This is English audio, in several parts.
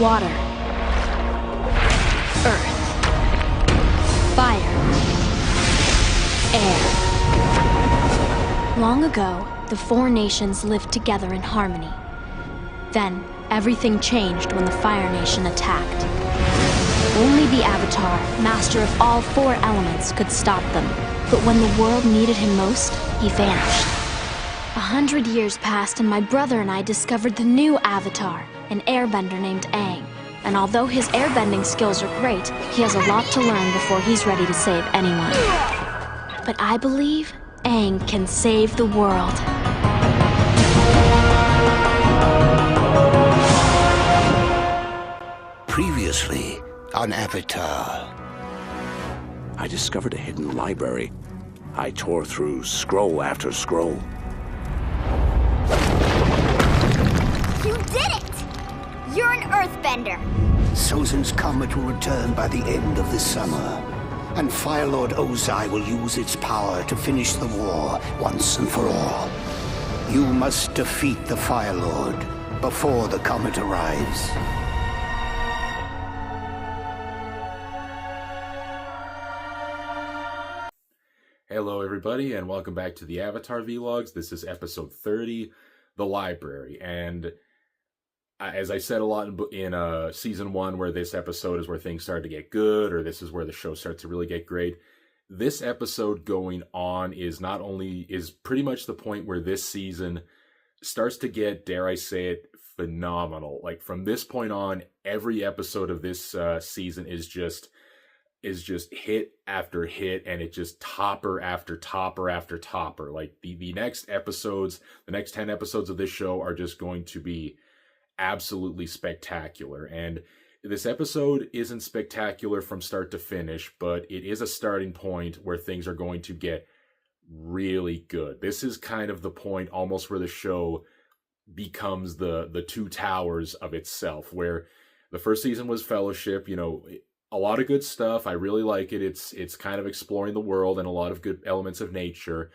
water, earth, fire, air. Long ago, the four nations lived together in harmony. Then, everything changed when the Fire Nation attacked. Only the Avatar, master of all four elements, could stop them. But when the world needed him most, he vanished. 100 years passed and my brother and I discovered the new Avatar, an airbender named Aang. And although his airbending skills are great, he has a lot to learn before he's ready to save anyone. But I believe Aang can save the world. Previously on Avatar. I discovered a hidden library. I tore through scroll after scroll. You did it! You're an earthbender. Sozin's comet will return by the end of this summer, and Fire Lord Ozai will use its power to finish the war once and for all. You must defeat the Fire Lord before the comet arrives. Hello everybody and welcome back to the Avatar Vlogs. This is episode 30, The Library. And as I said a lot in season 1, where this episode is where things start to get good, or this is where the show starts to really get great. This episode going on is pretty much the point where this season starts to get, dare I say it, phenomenal. Like from this point on, every episode of this season is just hit after hit, and it just topper after topper after topper. Like the next episodes, the next 10 episodes of this show are just going to be absolutely spectacular. And this episode isn't spectacular from start to finish, but it is a starting point where things are going to get really good. This is kind of the point almost where the show becomes the two towers of itself, where the first season was Fellowship, a lot of good stuff. I really like it. It's kind of exploring the world and a lot of good elements of nature,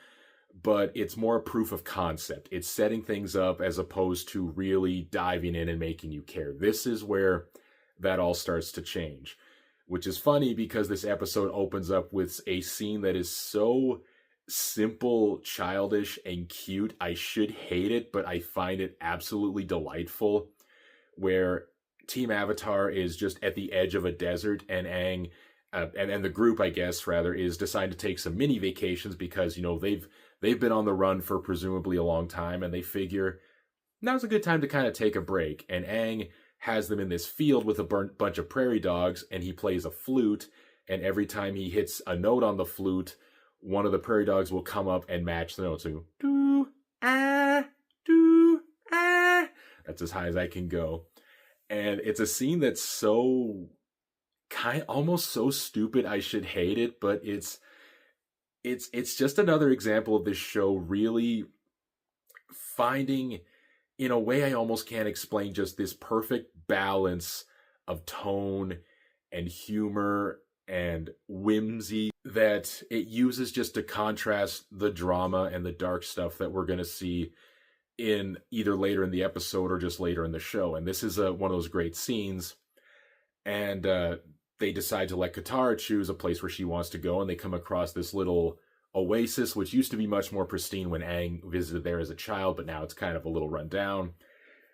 but it's more a proof of concept. It's setting things up as opposed to really diving in and making you care. This is where that all starts to change, which is funny because this episode opens up with a scene that is so simple, childish, and cute. I should hate it, but I find it absolutely delightful, where Team Avatar is just at the edge of a desert, and Aang, and the group, I guess, rather, is deciding to take some mini vacations because, they've been on the run for presumably a long time, and they figure now's a good time to kind of take a break. And Aang has them in this field with a bunch of prairie dogs, and he plays a flute, and every time he hits a note on the flute, one of the prairie dogs will come up and match the note. So, do, ah, do, ah. That's as high as I can go. And it's a scene that's so almost so stupid I should hate it, but it's just another example of this show really finding, in a way I almost can't explain, just this perfect balance of tone and humor and whimsy that it uses just to contrast the drama and the dark stuff that we're going to see in either later in the episode or just later in the show. And this is one of those great scenes, and they decide to let Katara choose a place where she wants to go, and they come across this little oasis, which used to be much more pristine when Aang visited there as a child, but now it's kind of a little run down.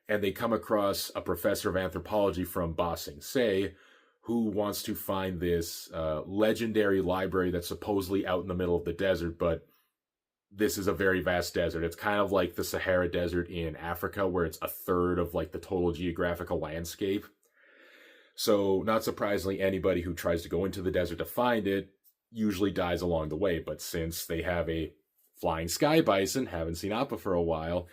And they come across a professor of anthropology from Ba Sing Se, who wants to find this legendary library that's supposedly out in the middle of the desert, but this is a very vast desert. It's kind of like the Sahara Desert in Africa, where it's a third of like the total geographical landscape. So not surprisingly, anybody who tries to go into the desert to find it usually dies along the way. But since they have a flying sky bison, haven't seen Appa for a while,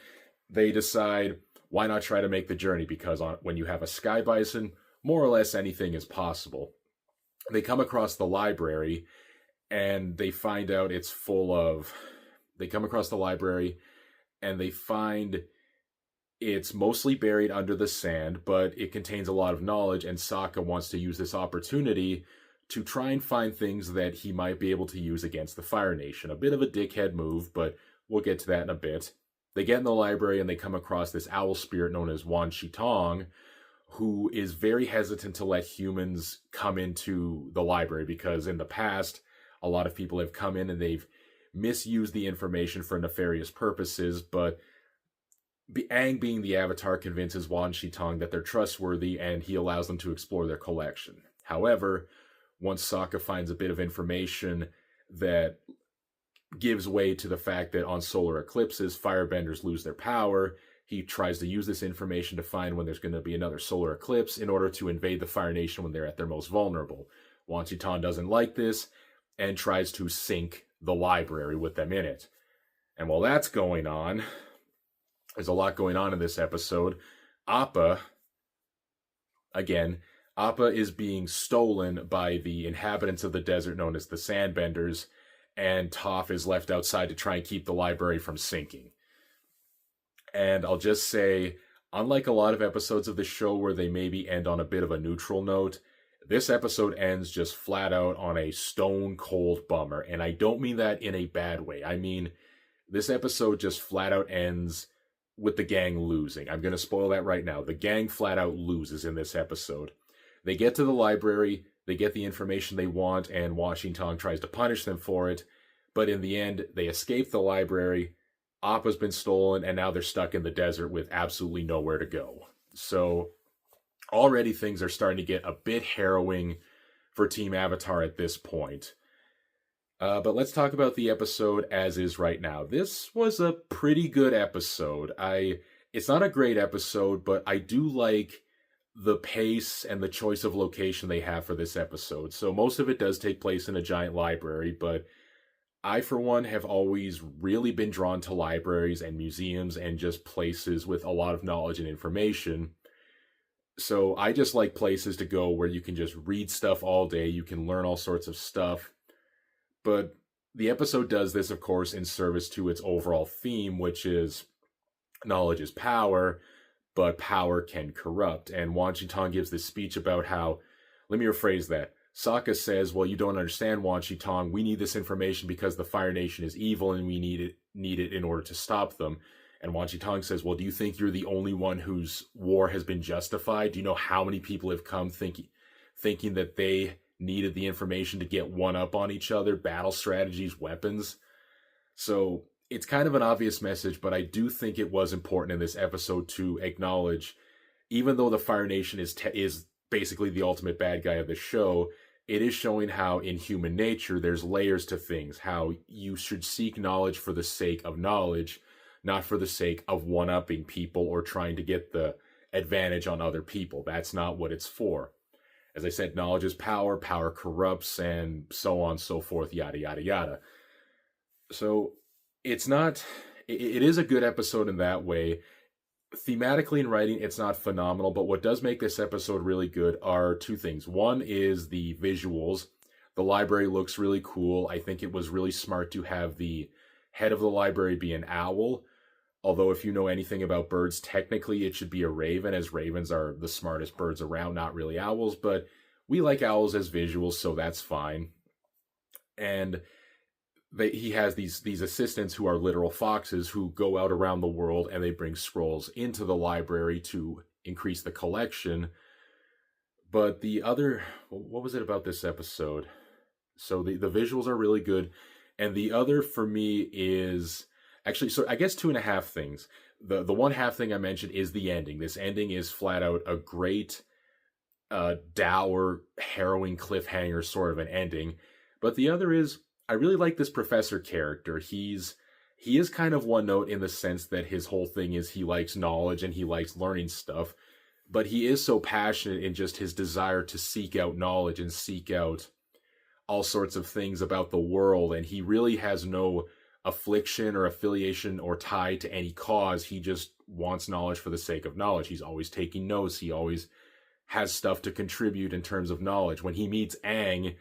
they decide, why not try to make the journey? Because when you have a sky bison, more or less anything is possible. They come across the library, and they find out it's full of... They come across the library, and they find it's mostly buried under the sand, but it contains a lot of knowledge, and Sokka wants to use this opportunity to try and find things that he might be able to use against the Fire Nation. A bit of a dickhead move, but we'll get to that in a bit. They get in the library, and they come across this owl spirit known as Wan Shi Tong, who is very hesitant to let humans come into the library, because in the past, a lot of people have come in and they've misused the information for nefarious purposes, but Aang, being the Avatar, convinces Wan Shi-tong that they're trustworthy, and he allows them to explore their collection. However, once Sokka finds a bit of information that gives way to the fact that on solar eclipses, firebenders lose their power, he tries to use this information to find when there's going to be another solar eclipse in order to invade the Fire Nation when they're at their most vulnerable. Wan Shi-tong doesn't like this and tries to sink the library with them in it. And while that's going on, there's a lot going on in this episode. Appa is being stolen by the inhabitants of the desert known as the Sandbenders, and Toph is left outside to try and keep the library from sinking. And I'll just say, unlike a lot of episodes of the show where they maybe end on a bit of a neutral note, this episode ends just flat out on a stone cold bummer. And I don't mean that in a bad way. I mean, this episode just flat out ends with the gang losing. I'm going to spoil that right now. The gang flat out loses in this episode. They get to the library, they get the information they want, and Wan Shi-tong tries to punish them for it. But in the end, they escape the library, Appa's been stolen, and now they're stuck in the desert with absolutely nowhere to go. So already things are starting to get a bit harrowing for Team Avatar at this point. But let's talk about the episode as is right now. This was a pretty good episode. It's not a great episode, but I do like the pace and the choice of location they have for this episode. So most of it does take place in a giant library, but I, for one, have always really been drawn to libraries and museums and just places with a lot of knowledge and information. So I just like places to go where you can just read stuff all day, you can learn all sorts of stuff. But the episode does this, of course, in service to its overall theme, which is knowledge is power, but power can corrupt. And Wan Shi-tong gives this speech about how, let me rephrase that. Sokka says, well, you don't understand, Wan Shi-tong. We need this information because the Fire Nation is evil and we need it in order to stop them. And Wan Shi-tong says, well, do you think you're the only one whose war has been justified? Do you know how many people have come thinking that they needed the information to get one up on each other, battle strategies, weapons? So it's kind of an obvious message, but I do think it was important in this episode to acknowledge, even though the Fire Nation is basically the ultimate bad guy of the show, it is showing how in human nature there's layers to things, how you should seek knowledge for the sake of knowledge, not for the sake of one-upping people or trying to get the advantage on other people. That's not what it's for. As I said, knowledge is power, power corrupts, and so on and so forth, yada, yada, yada. So it is a good episode in that way. Thematically in writing, it's not phenomenal, but what does make this episode really good are two things. One is the visuals. The library looks really cool. I think it was really smart to have the head of the library be an owl. Although if you know anything about birds, technically it should be a raven, as ravens are the smartest birds around, not really owls, but we like owls as visuals, so that's fine. And he has these assistants who are literal foxes who go out around the world and they bring scrolls into the library to increase the collection. But what was it about this episode? So the visuals are really good. And the other for me is actually, so I guess 2.5 things. The one half thing I mentioned is the ending. This ending is flat out a great, dour, harrowing cliffhanger sort of an ending. But the other is, I really like this professor character. He is kind of one note in the sense that his whole thing is he likes knowledge and he likes learning stuff, but he is so passionate in just his desire to seek out knowledge and seek out all sorts of things about the world, and he really has no affliction or affiliation or tie to any cause. He just wants knowledge for the sake of knowledge. He's always taking notes. He always has stuff to contribute in terms of knowledge. When he meets Aang,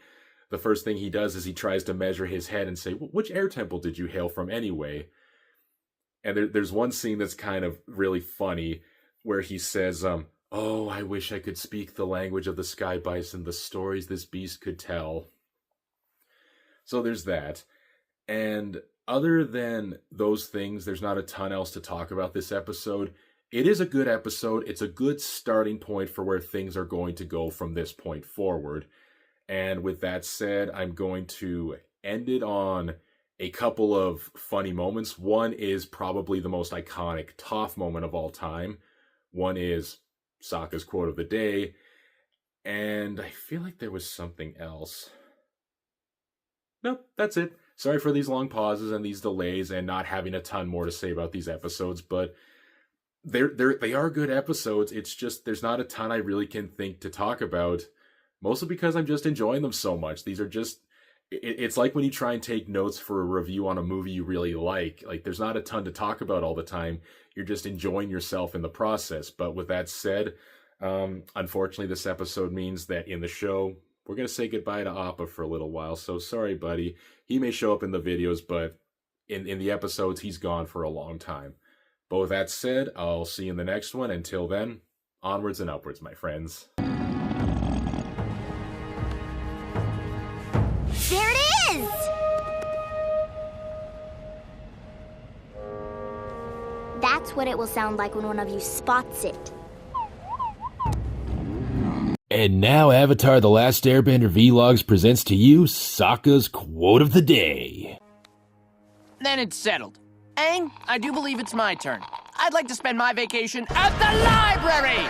the first thing he does is he tries to measure his head and say, which air temple did you hail from anyway? And there's one scene that's kind of really funny where he says, oh, I wish I could speak the language of the sky bison, the stories this beast could tell. So there's that. And other than those things, there's not a ton else to talk about this episode. it is a good episode. It's a good starting point for where things are going to go from this point forward. And with that said, I'm going to end it on a couple of funny moments. One is probably the most iconic Toph moment of all time. One is Sokka's quote of the day. And I feel like there was something else. Nope, that's it. Sorry for these long pauses and these delays and not having a ton more to say about these episodes, but they are good episodes. It's just there's not a ton I really can think to talk about, mostly because I'm just enjoying them so much. These are just, it's like when you try and take notes for a review on a movie you really like. Like, there's not a ton to talk about all the time. You're just enjoying yourself in the process. But with that said, unfortunately, this episode means that in the show, we're going to say goodbye to Appa for a little while. So sorry, buddy. He may show up in the videos, but in the episodes, he's gone for a long time. But with that said, I'll see you in the next one. Until then, onwards and upwards, my friends. There it is! That's what it will sound like when one of you spots it. And now Avatar The Last Airbender Vlogs presents to you Sokka's Quote of the Day. Then it's settled. Aang, I do believe it's my turn. I'd like to spend my vacation at the library!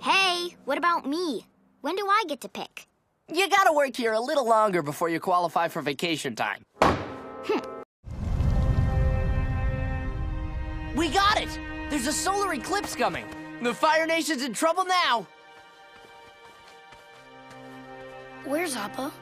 Hey, what about me? When do I get to pick? You gotta work here a little longer before you qualify for vacation time. We got it! There's a solar eclipse coming. The Fire Nation's in trouble now. Where's Appa?